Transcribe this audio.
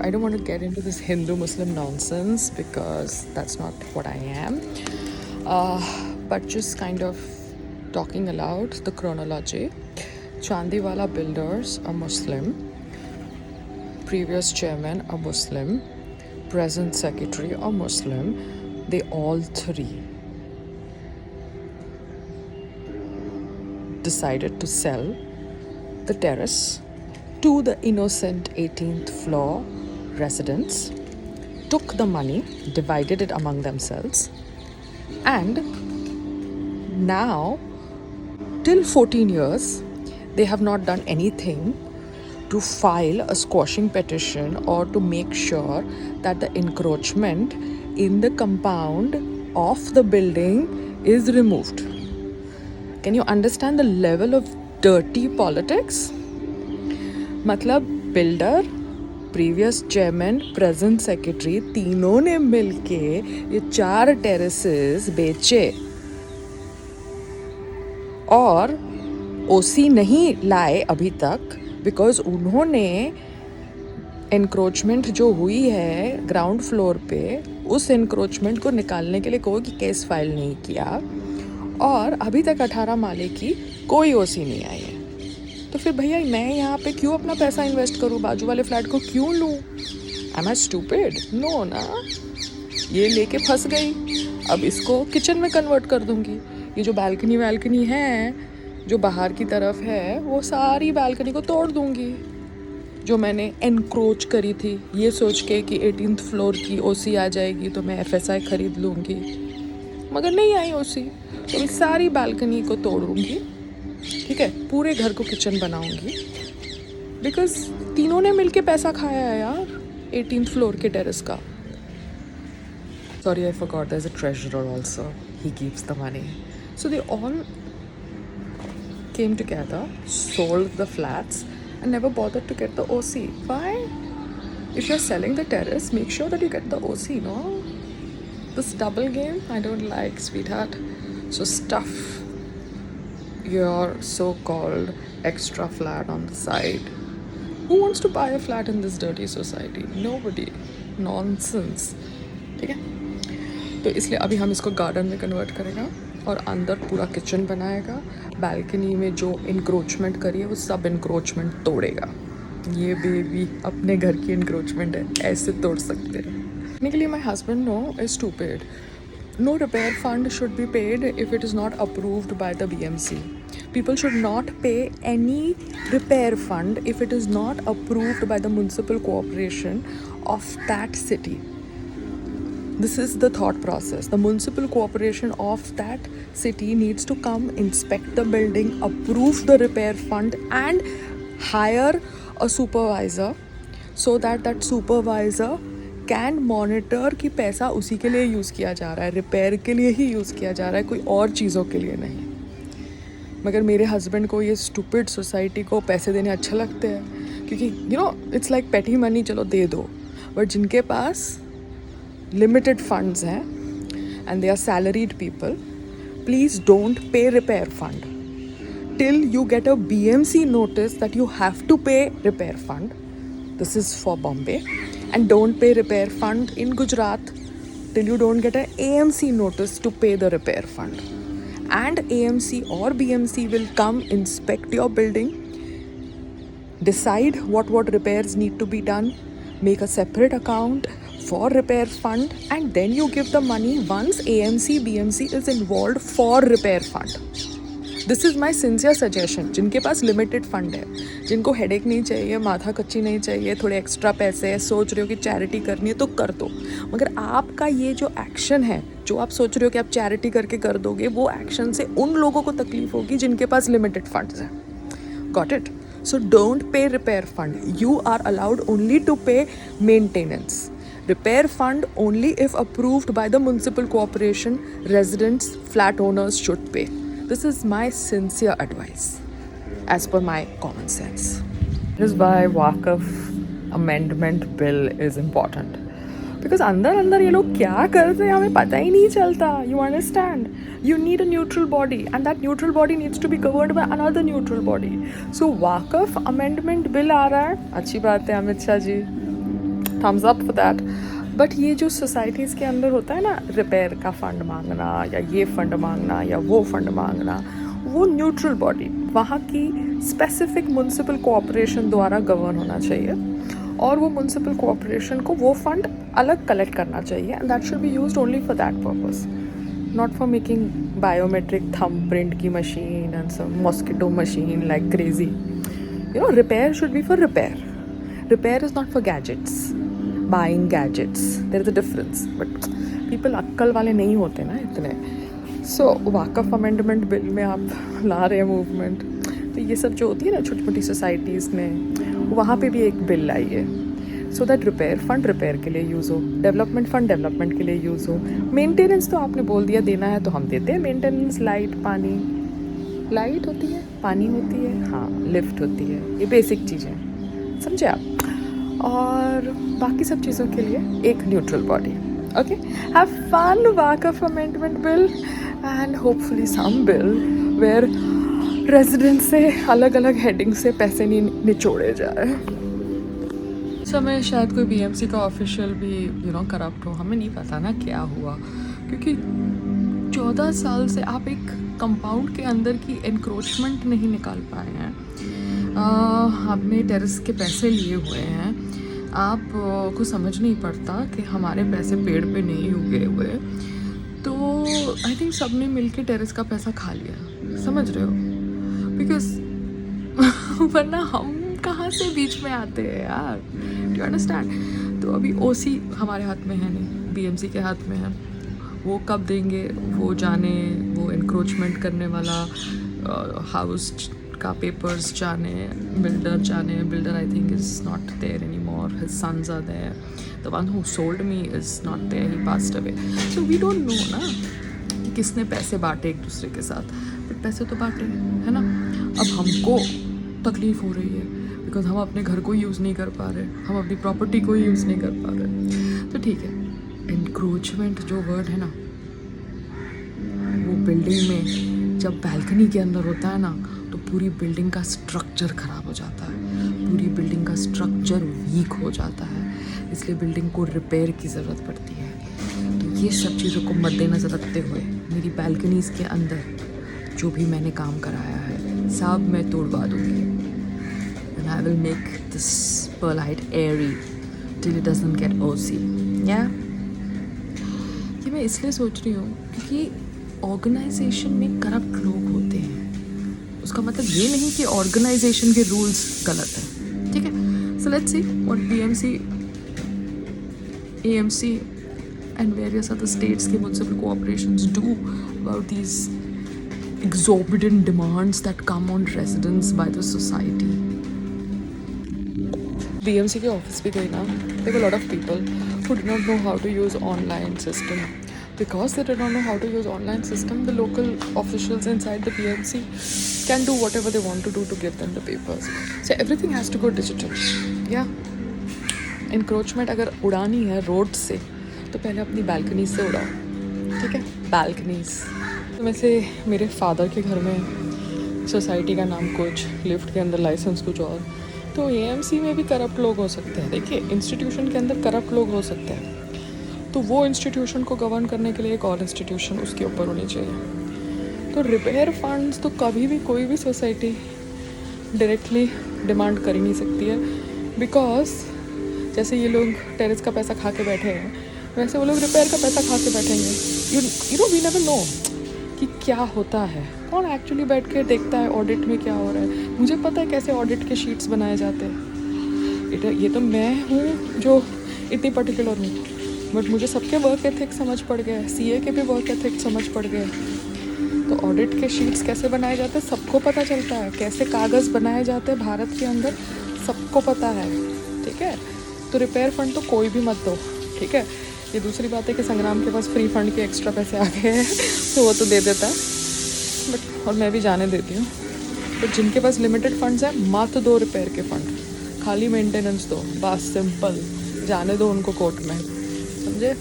I don't want to get into this Hindu-Muslim nonsense because that's not what I am. But just kind of talking aloud the chronology. Chandiwala builders are Muslim. Previous chairman are Muslim. Present secretary are Muslim. They all three decided to sell the terrace to the innocent 18th floor residents, took the money, divided it among themselves, and now, till 14 years, they have not done anything to file a squashing petition or to make sure that the encroachment in the compound of the building is removed. Can you understand the level of dirty politics? मतलब builder, previous chairman, present secretary तीनों ने मिलके ये 4 terraces बेचे और ओसी नहीं लाए अभी तक बिकॉज उन्होंने एनक्रोचमेंट जो हुई है ग्राउंड फ्लोर पे उस एनक्रोचमेंट को निकालने के लिए कोई केस फाइल नहीं किया और अभी तक 18 माले की कोई ओसी नहीं आई है। तो फिर भैया मैं यहाँ पे क्यों अपना पैसा इन्वेस्ट करूँ, बाजू वाले फ्लैट को क्यों लूँ? एम आई स्टूपिड? नो ना, ये लेके फंस गई, अब इसको किचन में कन्वर्ट कर दूँगी। ये जो बालकनी है जो बाहर की तरफ है वो सारी बालकनी को तोड़ दूँगी जो मैंने एनक्रोच करी थी ये सोच के कि 18th फ्लोर की ओसी आ जाएगी तो मैं FSI खरीद लूँगी, मगर नहीं आई ओसी तो मैं सारी बालकनी को तोड़ूँगी, ठीक है, पूरे घर को किचन बनाऊंगी बिकॉज तीनों ने मिलके पैसा खाया है यार 18th फ्लोर के टेरेस का। Sorry, I forgot there's a treasurer also. He keeps the money. So they all came together, sold the flats and never bothered to get the OC. Why? If you're selling the terrace, make sure that you get the OC, no? This double game, I don't like, sweetheart. So stuff your so-called extra flat on the side. Who wants to buy a flat in this dirty society? Nobody. Nonsense. ठीक है, तो इसलिए अभी हम इसको garden में convert करेगा और अंदर पूरा किचन बनाएगा, बालकनी में जो इंक्रोचमेंट करी है वो सब इंक्रोचमेंट तोड़ेगा। ये बेबी अपने घर की इंक्रोचमेंट है, ऐसे तोड़ सकते हैं। Technically my husband is stupid. No repair fund should be paid if it is not approved by the BMC. People should not pay any repair fund if it is not approved by the municipal corporation of that city. This is the thought process. The municipal corporation of that city needs to come, inspect the building, approve the repair fund and hire a supervisor so that that supervisor can monitor कि पैसा उसी के लिए use किया जा रहा है, repair के लिए ही यूज़ किया जा रहा है, कोई और चीज़ों के लिए नहीं। मगर मेरे हस्बैंड को ये स्टूपिड सोसाइटी को पैसे देने अच्छे लगते हैं क्योंकि इट्स लाइक पेटी मनी, चलो दे दो। बट जिनके पास लिमिटेड फंड्स हैं and they are salaried people, please don't pay repair fund till you get a BMC notice that you have to pay repair fund. This is for Bombay. And don't pay repair fund in Gujarat till you don't get an AMC notice to pay the repair fund. And AMC or BMC will come, inspect your building, decide what repairs need to be done, make a separate account for repair fund, and then you give the money once AMC, BMC is involved for repair fund. This is my sincere suggestion. जिनके पास limited fund है, जिनको headache नहीं चाहिए, माथा कच्ची नहीं चाहिए, थोड़े एक्स्ट्रा पैसे है, सोच रहे हो कि चैरिटी करनी है तो कर दो, मगर आपका ये जो एक्शन है, जो आप सोच रहे हो कि आप चैरिटी करके कर दोगे, वो एक्शन से उन लोगों को तकलीफ होगी जिनके पास लिमिटेड फंड्स हैं। Got it? So don't pay repair fund, you are allowed only to pay maintenance. Repair fund only if approved by the municipal corporation, residents, flat owners should pay. This is my sincere advice, as per my common sense. This is why Waqf amendment bill is important. Because अंदर ये लोग क्या करते हैं हमें पता ही नहीं चलता. You understand? You need a neutral body, and that neutral body needs to be governed by another neutral body. So Waqf amendment bill आ रहा है, अच्छी बात है Amit Shah ji. Thumbs up for that. But ये जो सोसाइटीज़ के अंदर होता है ना, रिपेयर का फ़ंड मांगना या ये फ़ंड मांगना या वो फ़ंड मांगना, वो न्यूट्रल बॉडी, वहाँ की स्पेसिफिक म्यूनसिपल कोऑपरेशन द्वारा गवर्न होना चाहिए, और वो म्यूनसिपल कोऑपरेशन को वो फंड अलग कलेक्ट करना चाहिए, and that should be used only for that purpose, not for making biometric thumb print की machine and some mosquito machine like crazy. You know, repair should be for repair. Repair is not for gadgets, buying gadgets. There is a difference. But people अक्कल वाले नहीं होते ना इतने. सो वाकफ amendment bill में आप ला रहे हैं मूवमेंट, तो ये सब जो होती है ना छोटी मोटी सोसाइटीज़ में, वहाँ पे भी एक बिल लाई है, so that repair fund repair के लिए यूज़ हो, डेवलपमेंट फंड डेवलपमेंट के लिए यूज़ हो. मेंटेनेंस तो आपने बोल दिया देना है तो हम देते हैं मेंटेनेंस. लाइट पानी, लाइट होती है, पानी होती है, हाँ लिफ्ट होती है, ये बेसिक चीज़ें, समझे आप. और बाकी सब चीज़ों के लिए एक neutral body. Okay, have fun Waqf amendment bill and hopefully some bill where resident से अलग अलग हेडिंग से पैसे नहीं निचोड़े जाए. समय शायद कोई बीएमसी का ऑफिशियल भी करप्ट हो, हमें नहीं पता ना क्या हुआ, क्योंकि 14 साल से आप एक कंपाउंड के अंदर की एनक्रोचमेंट नहीं निकाल पाए हैं. आपने टेरेस के पैसे लिए हुए हैं, आप को समझ नहीं पड़ता कि हमारे पैसे पेड़ पे नहीं उगे हुए, तो आई थिंक सब ने मिल के टेरेस का पैसा खा लिया, समझ रहे हो. बिकॉज वरना हम कहाँ से बीच में आते हैं यार, डू यू अंडरस्टैंड. तो अभी ओसी हमारे हाथ में है नहीं, बीएमसी के हाथ में है. वो कब देंगे वो जाने, वो एनक्रोचमेंट करने वाला हाउस का पेपर्स जाने, बिल्डर जाने. Builder I think is not there any more, his sons are there. The one who sold me is not there, he passed away. So we don't know ना किसने पैसे बांटे एक दूसरे के साथ, बट पैसे तो बांटे, है ना. अब हमको तकलीफ़ हो रही है बिकॉज हम अपने घर को यूज़ नहीं कर पा रहे, हम अपनी प्रॉपर्टी को यूज़ नहीं कर पा रहे. तो ठीक है, एनक्रोचमेंट जो वर्ड है ना, वो बिल्डिंग में जब बैल्कनी के अंदर होता है ना, तो पूरी बिल्डिंग का स्ट्रक्चर ख़राब हो जाता है, पूरी बिल्डिंग का स्ट्रक्चर वीक हो जाता है, इसलिए बिल्डिंग को रिपेयर की ज़रूरत पड़ती है. तो ये सब चीज़ों को मद्देनज़र रखते हुए मेरी बैल्कनीज़ के अंदर जो भी मैंने काम कराया है सब मैं तोड़वा दूँगी. And I will make this perlite airy till it doesn't get OC. Yeah? ये मैं इसलिए सोच रही हूँ क्योंकि ऑर्गेनाइजेशन में करप्ट लोग होते हैं. उसका मतलब ये नहीं कि ऑर्गेनाइजेशन के रूल्स गलत हैं, ठीक है. So let's see what BMC, AMC and various other states के municipal cooperations do about these exorbitant demands that come on residents by the society. BMC के ऑफिस भी गई ना, there were a lot of people who did not know how to use online system. Because they did not know how to use online system, the local officials inside the BMC can do whatever they want to do to give them the papers. So everything has to go digital. Yeah. Encroachment अगर उड़ानी है road से तो पहले अपनी balcony से उड़ाओ, ठीक है. बैल्कनीज तो वैसे मेरे फादर के घर में सोसाइटी का नाम कुछ, लिफ्ट के अंदर लाइसेंस कुछ और. तो एएमसी में भी करप्ट लोग हो सकते हैं. देखिए, इंस्टीट्यूशन के अंदर करप्ट लोग हो सकते हैं, तो वो इंस्टीट्यूशन को गवर्न करने के लिए एक और इंस्टीट्यूशन उसके ऊपर होनी चाहिए. तो रिपेयर फंड्स तो कभी भी कोई भी सोसाइटी डायरेक्टली डिमांड कर ही नहीं सकती है, बिकॉज जैसे ये लोग टेरेस का पैसा खा के बैठे हैं, वैसे वो लोग रिपेयर का पैसा खा के बैठेंगे. You know we never know कि क्या होता है, कौन एक्चुअली बैठ के देखता है ऑडिट में क्या हो रहा है. मुझे पता है कैसे ऑडिट के शीट्स बनाए जाते हैं, ये तो मैं हूँ जो इतनी पर्टिकुलर हूँ, बट मुझे सबके वर्क एथिक समझ पड़ गए, सीए के भी वर्क एथिक समझ पड़ गए. तो ऑडिट के शीट्स कैसे बनाए जाते हैं सबको पता चलता है, कैसे कागज़ बनाए जाते हैं भारत के अंदर सबको पता है, ठीक है. तो रिपेयर फंड तो कोई भी मत दो, ठीक है. ये दूसरी बात है कि संग्राम के पास फ्री फंड के एक्स्ट्रा पैसे आ गए हैं तो वो तो दे देता है, बट और मैं भी जाने देती हूँ. तो जिनके पास लिमिटेड फंड्स हैं मत दो रिपेयर के फंड, खाली मेंटेनेंस दो, बस सिंपल, जाने दो उनको कोर्ट में, समझे.